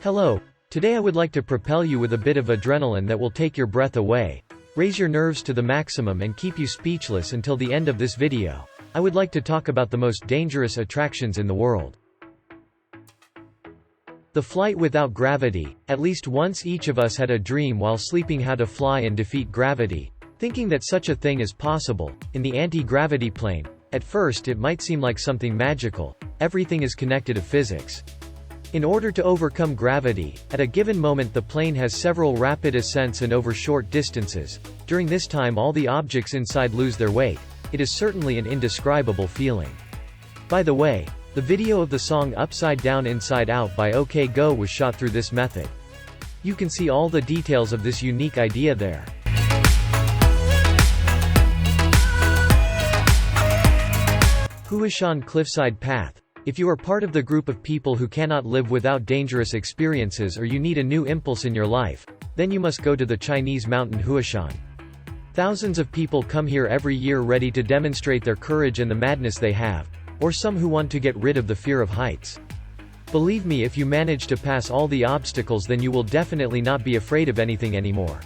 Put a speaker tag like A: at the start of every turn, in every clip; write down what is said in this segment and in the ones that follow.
A: Hello. Today I would like to propel you with a bit of adrenaline that will take your breath away, raise your nerves to the maximum and keep you speechless until the end of this video. I would like to talk about the most dangerous attractions in the world. The flight without gravity. At least once each of us had a dream while sleeping how to fly and defeat gravity, thinking that such a thing is possible. In the anti-gravity plane, at first it might seem like something magical. Everything is connected to physics. In order to overcome gravity, at a given moment the plane has several rapid ascents and over short distances. During this time all the objects inside lose their weight. It is certainly an indescribable feeling. By the way, the video of the song Upside Down Inside Out by OK Go was shot through this method. You can see all the details of this unique idea there. Huashan Cliffside Path. If you are part of the group of people who cannot live without dangerous experiences or you need a new impulse in your life, then you must go to the Chinese mountain Huashan. Thousands of people come here every year ready to demonstrate their courage and the madness they have, or some who want to get rid of the fear of heights. Believe me, if you manage to pass all the obstacles then you will definitely not be afraid of anything anymore.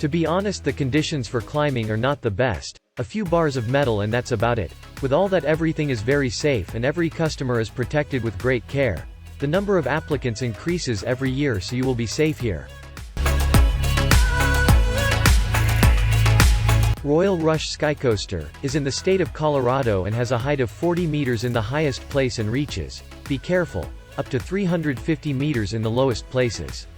A: To be honest, the conditions for climbing are not the best. A few bars of metal and that's about it. With all that, everything is very safe and every customer is protected with great care. The number of applicants increases every year, so you will be safe here. Royal Rush Skycoaster is in the state of Colorado and has a height of 40 meters in the highest place and reaches, be careful, up to 350 meters in the lowest places.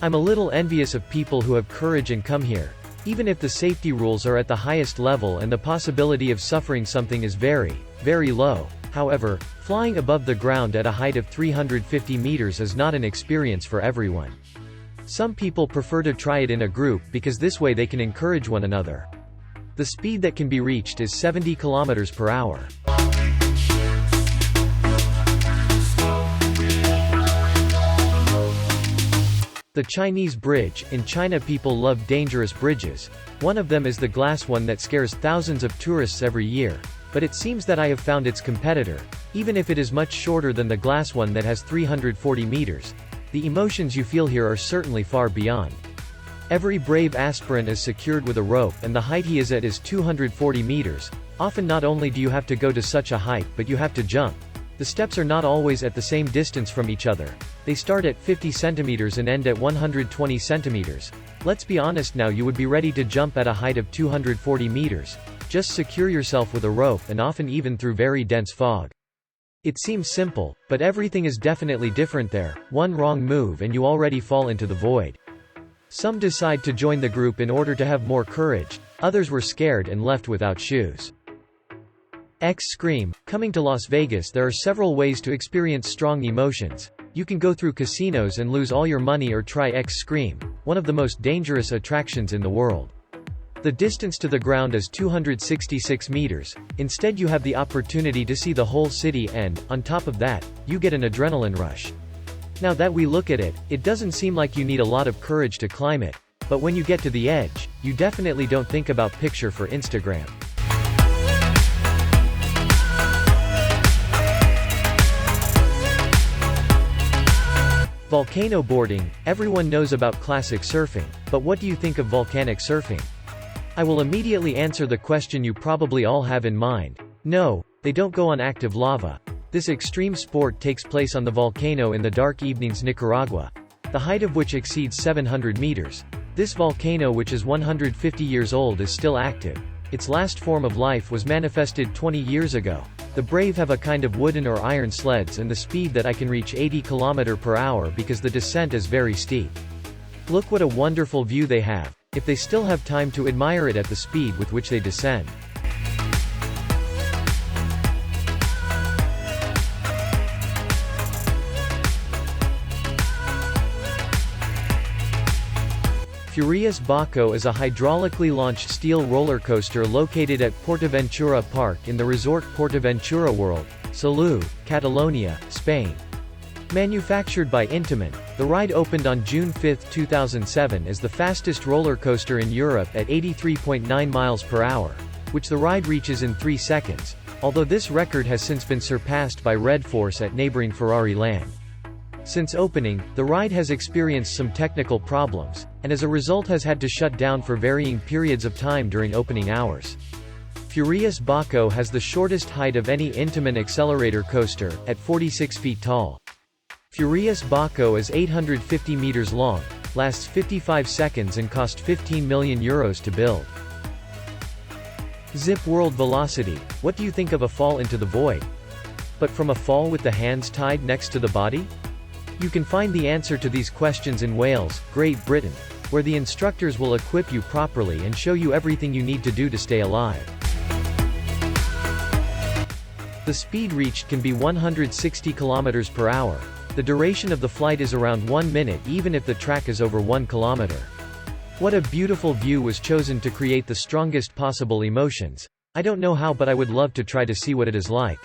A: I'm a little envious of people who have courage and come here. Even if the safety rules are at the highest level and the possibility of suffering something is very, very low. However, flying above the ground at a height of 350 meters is not an experience for everyone. Some people prefer to try it in a group because this way they can encourage one another. The speed that can be reached is 70 kilometers per hour. The Chinese Bridge. In China people love dangerous bridges. One of them is the glass one that scares thousands of tourists every year. But it seems that I have found its competitor. Even if it is much shorter than the glass one that has 340 meters. The emotions you feel here are certainly far beyond. Every brave aspirant is secured with a rope and the height he is at is 240 meters. Often not only do you have to go to such a height but you have to jump. The steps are not always at the same distance from each other. They start at 50 centimeters and end at 120 centimeters. Let's be honest now, you would be ready to jump at a height of 240 meters. Just secure yourself with a rope and often even through very dense fog. It seems simple, but everything is definitely different there. One wrong move and you already fall into the void. Some decide to join the group in order to have more courage. Others were scared and left without shoes. X-Scream. Coming to Las Vegas, there are several ways to experience strong emotions. You can go through casinos and lose all your money or try X-Scream, one of the most dangerous attractions in the world. The distance to the ground is 266 meters. Instead you have the opportunity to see the whole city and, on top of that, you get an adrenaline rush. Now that we look at it, it doesn't seem like you need a lot of courage to climb it. But when you get to the edge, you definitely don't think about picture for Instagram. Volcano boarding. Everyone knows about classic surfing, but what do you think of volcanic surfing? I will immediately answer the question you probably all have in mind. No, they don't go on active lava. This extreme sport takes place on the volcano in the dark evenings Nicaragua, the height of which exceeds 700 meters. This volcano, which is 150 years old, is still active. Its last form of life was manifested 20 years ago. The brave have a kind of wooden or iron sleds and the speed that I can reach 80 km per hour because the descent is very steep. Look what a wonderful view they have, if they still have time to admire it at the speed with which they descend. Furious Baco is a hydraulically launched steel roller coaster located at Portaventura Park in the resort Portaventura World, Salou, Catalonia, Spain. Manufactured by Intamin, the ride opened on June 5, 2007 as the fastest roller coaster in Europe at 83.9 miles per hour, which the ride reaches in 3 seconds, although this record has since been surpassed by Red Force at neighboring Ferrari Land. Since opening, the ride has experienced some technical problems, and as a result has had to shut down for varying periods of time during opening hours. Furious Baco has the shortest height of any Intamin accelerator coaster, at 46 feet tall. Furious Baco is 850 meters long, lasts 55 seconds and cost €15 million to build. Zip World Velocity. What do you think of a fall into the void? But from a fall with the hands tied next to the body? You can find the answer to these questions in Wales, Great Britain, where the instructors will equip you properly and show you everything you need to do to stay alive. The speed reached can be 160 km per hour. The duration of the flight is around 1 minute even if the track is over 1 kilometer. What a beautiful view was chosen to create the strongest possible emotions. I don't know how, but I would love to try to see what it is like.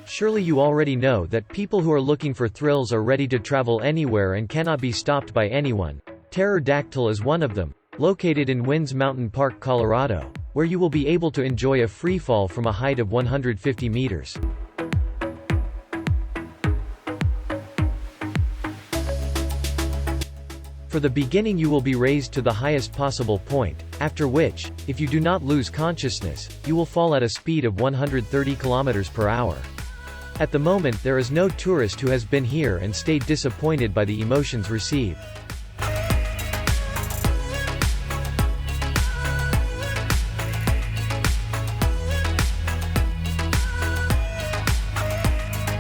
A: Surely you already know that people who are looking for thrills are ready to travel anywhere and cannot be stopped by anyone. Pterodactyl is one of them, located in Winds Mountain Park, Colorado, where you will be able to enjoy a free fall from a height of 150 meters. For the beginning you will be raised to the highest possible point, after which, if you do not lose consciousness, you will fall at a speed of 130 km per hour. At the moment there is no tourist who has been here and stayed disappointed by the emotions received.